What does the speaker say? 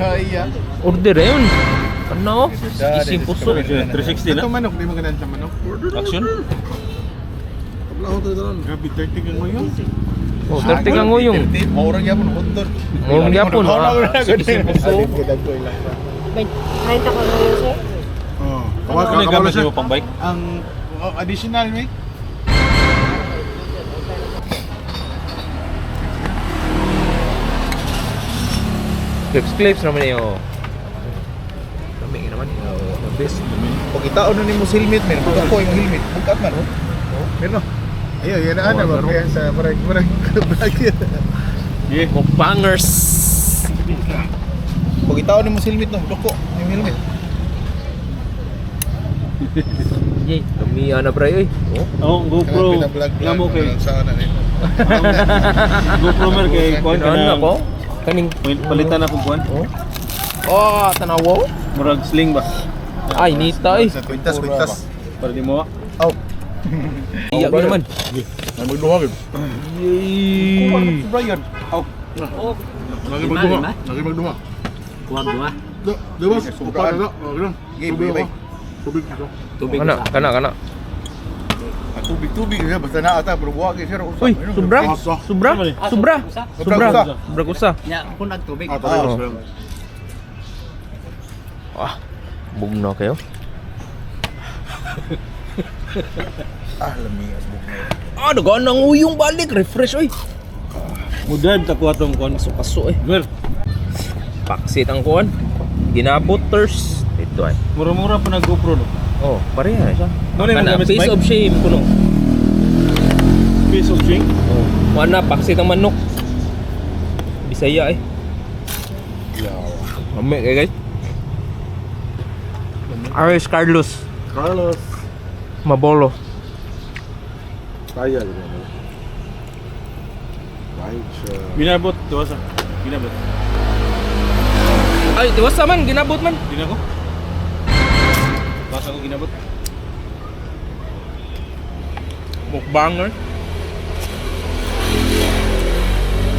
Kaya. Order na yun. Ano? Ising puso. 360 na. Ito manok, di mo ganun sa manok. Action. Grabe, 30 ka ngayon. Oh, 30 ka nguyong. Maurang yapon, hotdog. Murang yapon. Ising puso. May 30 ka ngayon, sir? Oh. Ano yung gamit mo pang bike? Ang additional, may? Clips naman yun. Kami naman yun. Best. Pag itaon na ni mo helmet, men. Pag ako yung helmet, bukat man, oh. Meron. Ayun, yan na ano, kaya sa parang vlog Yeah. Mukbangers. Pag itaon ni mo helmet, no, loko, yung helmet. Yay, kami na pre eh. Oh, GoPro. Nga mo kay Sana rin. GoPro mer kay kuan ka Ano na. ako? Kaning Palitan na kung kuan. oh, tanawo. Murag sling ba? Ay, nita eh. Sa kwintas. Para di mo. Aw. Iya ko naman. Ay magduha gid. Yay. Brian. Aw. Lagi magduha. Kuwag dua. Di ba? Upa na. Ganun. Tubig. Tubig ito. Tubig Kana. Tubig ya basta na ata pero buha kay sir. Uy, sobra. Sobra. Sobra. Sobra. Sobra kusa. Ya, ako nagtubig. Ah, bugno kayo. Lamias buhay. Ah, dagaan ng uyong balik. Refresh, oy. Mudad ta kuha tong kuan. Paso eh. Mer, Paksit ang kuhan. Ginabuters. Ito ay. mura-mura pa na GoPro no. Oh, pareha siya. Ano yung Kana, gamit sa piece bike? of shame kuno. Piece of string. Oh, mana paksit ang manok. Bisaya eh. Mami kay guys. Aris Carlos Mabolo. Kaya gitu. Baik. Binabot, tuwasa. Binabot. Ay, tiwasa man, ginabot man. Di na ko. Basa ko ginabot. Mukbanger.